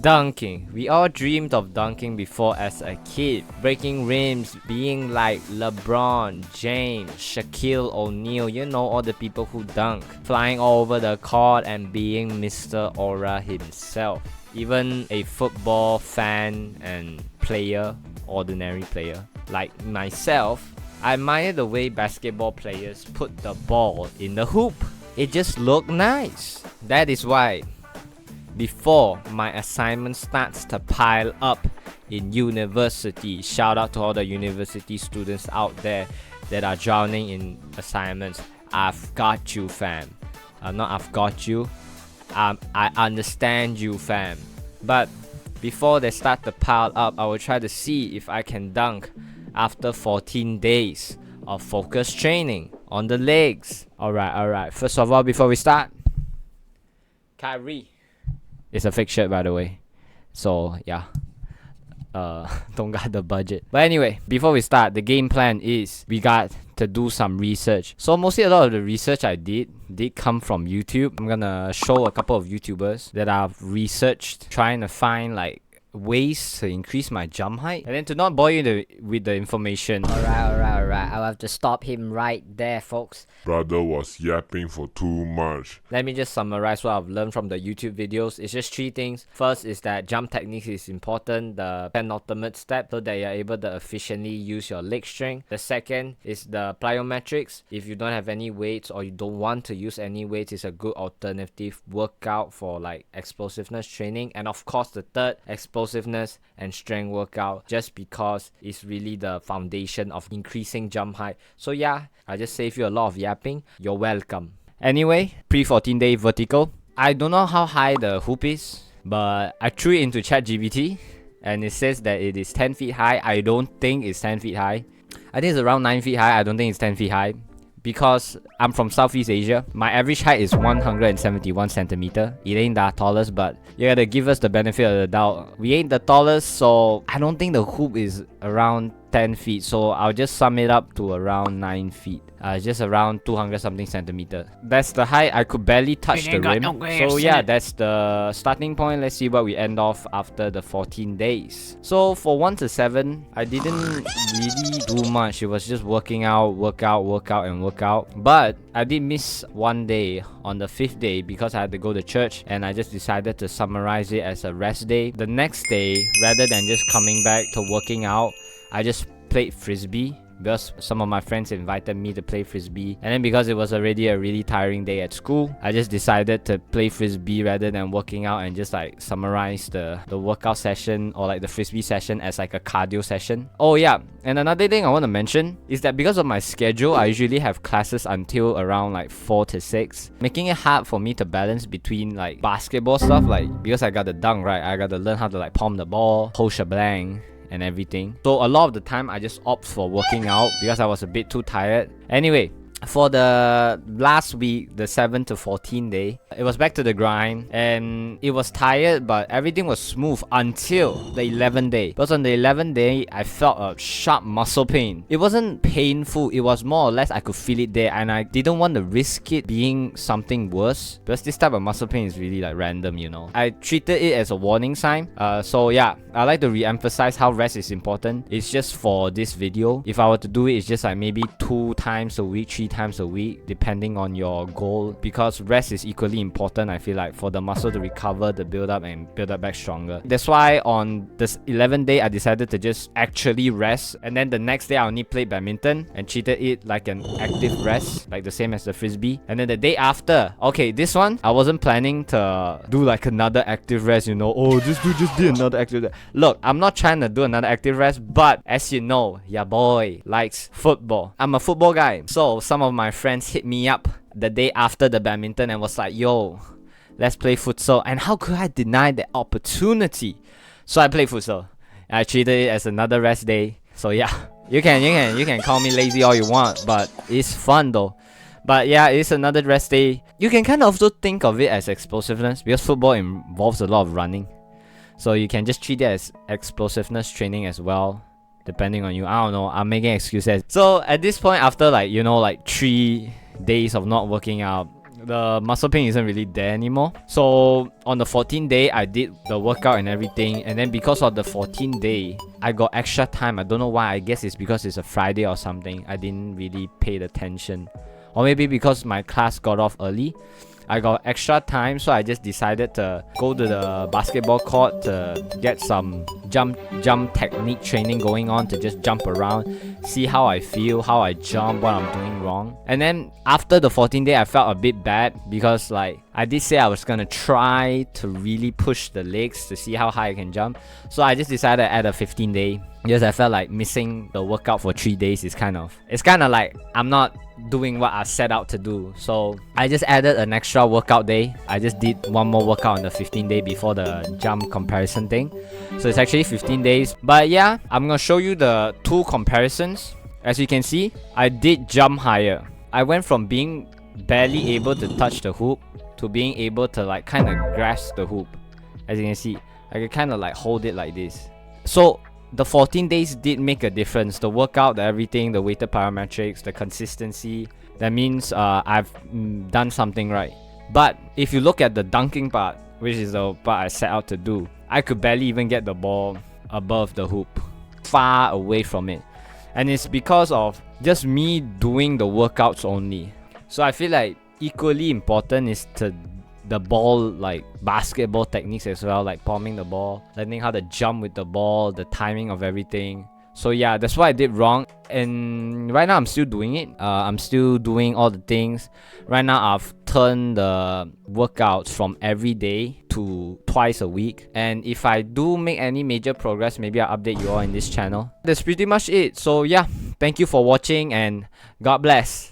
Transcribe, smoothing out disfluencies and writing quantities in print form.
Dunking. We all dreamed of dunking before as a kid. Breaking rims, being like LeBron, James, Shaquille O'Neal, you know, all the people who dunk. Flying all over the court and being Mr. Aura himself. Even a football fan and player, ordinary player, like myself, I admire the way basketball players put the ball in the hoop. It just looked nice. That is why before my assignment starts to pile up in university, shout out to all the university students out there that are drowning in assignments. I've got you, fam. Not I've got you. I understand you, fam. But before they start to pile up, I will try to see if I can dunk after 14 days of focus training on the legs. Alright. First of all, before we start, Kyrie. It's a fake shirt, by the way. So, yeah. Don't got the budget. But anyway, before we start, the game plan is we got to do some research. So mostly a lot of the research I did come from YouTube. I'm gonna show a couple of YouTubers that I've researched, trying to find like ways to increase my jump height. And then to not bore you with the information. Alright. I'll have to stop him right there, folks. Brother was yapping for too much. Let me just summarize what I've learned from the YouTube videos. It's just 3 things. First is that jump technique is important, the penultimate step, so that you're able to efficiently use your leg strength. The second is the plyometrics. If you don't have any weights or you don't want to use any weights, it's a good alternative workout for like explosiveness training. And of course, the third, explosiveness and strength workout, just because it's really the foundation of increasing jump height. So yeah, I just save you a lot of yapping. You're welcome. Anyway, pre-14 day vertical. I don't know how high the hoop is, but I threw it into ChatGPT and it says that it is 10 feet high. I don't think it's 10 feet high. I think it's around 9 feet high. I don't think it's 10 feet high. Because I'm from Southeast Asia, my average height is 171 centimeter. It ain't the tallest, but you gotta give us the benefit of the doubt. We ain't the tallest, so I don't think the hoop is around 10 feet. So I'll just sum it up to around 9 feet. Just around 200 something centimeter. That's the height. I could barely touch the rim. So yeah, that's the starting point. Let's see what we end off after the 14 days. So for 1 to 7, I didn't really do much. It was just working out, workout. But I did miss 1 day on the 5th day because I had to go to church, and I just decided to summarize it as a rest day. The next day, rather than just coming back to working out, I just played frisbee because some of my friends invited me to play frisbee, and then because it was already a really tiring day at school, I just decided to play frisbee rather than working out and just like summarize the workout session or like the frisbee session as like a cardio session. Oh yeah, and another thing I want to mention is that because of my schedule, I usually have classes until around like 4 to 6, making it hard for me to balance between like basketball stuff, like because I got the dunk, right? I got to learn how to like palm the ball, whole shebang and everything. So a lot of the time I just opt for working out because I was a bit too tired. Anyway, for the last week, the 7 to 14 day, it was back to the grind and it was tired, but everything was smooth until the 11th day. Because on the 11th day, I felt a sharp muscle pain. It wasn't painful, it was more or less I could feel it there, and I didn't want to risk it being something worse because this type of muscle pain is really like random, you know. I treated it as a warning sign. So yeah, I like to re-emphasize how rest is important. It's just for this video. If I were to do it, it's just like maybe 2 times a week, 3 times a week, depending on your goal, because rest is equally important, I feel like, for the muscle to recover, to build up and build up back stronger. That's why on this 11th day, I decided to just actually rest, and then the next day I only played badminton and treated it like an active rest, like the same as the frisbee. And then the day after, okay, this one, I wasn't planning to do like another active rest, you know, oh, just do another active rest. Look, I'm not trying to do another active rest, but as you know, ya boy likes football. I'm a football guy, so some of my friends hit me up the day after the badminton and was like, yo, let's play futsal. And how could I deny the opportunity? So I played futsal. I treated it as another rest day. So yeah, you can call me lazy all you want, but it's fun though. But yeah, it's another rest day. You can kind of also think of it as explosiveness because football involves a lot of running. So you can just treat it as explosiveness training as well, depending on you. I don't know, I'm making excuses. So at this point, after like, you know, like 3 days of not working out, the muscle pain isn't really there anymore. So on the 14th day, I did the workout and everything, and then because of the 14th day, I got extra time. I don't know why. I guess it's because it's a Friday or something. I didn't really pay attention, or maybe because my class got off early. I got extra time, so I just decided to go to the basketball court to get some jump technique training going on, to just jump around, see how I feel, how I jump, what I'm doing wrong. And then after the 14th day, I felt a bit bad because like I did say I was gonna try to really push the legs to see how high I can jump. So I just decided at a 15th day, because I felt like missing the workout for 3 days is kind of like I'm not doing what I set out to do. So I just added an extra workout day. I just did one more workout on the 15th day before the jump comparison thing. So it's actually 15 days. But yeah, I'm gonna show you the two comparisons. As you can see, I did jump higher. I went from being barely able to touch the hoop to being able to like kind of grasp the hoop. As you can see, I can kind of like hold it like this. So the 14 days did make a difference. The workout, the everything, the weighted plyometrics, the consistency. That means I've done something right. But if you look at the dunking part, which is the part I set out to do, I could barely even get the ball above the hoop, far away from it. And it's because of just me doing the workouts only. So I feel like equally important is to the ball, like basketball techniques as well, like palming the ball, learning how to jump with the ball, the timing of everything. So yeah, that's what I did wrong, and right now I'm still doing it. I'm still doing all the things. Right now I've turned the workouts from every day to twice a week, and if I do make any major progress, maybe I'll update you all in this channel. That's pretty much it. So yeah, thank you for watching and God bless.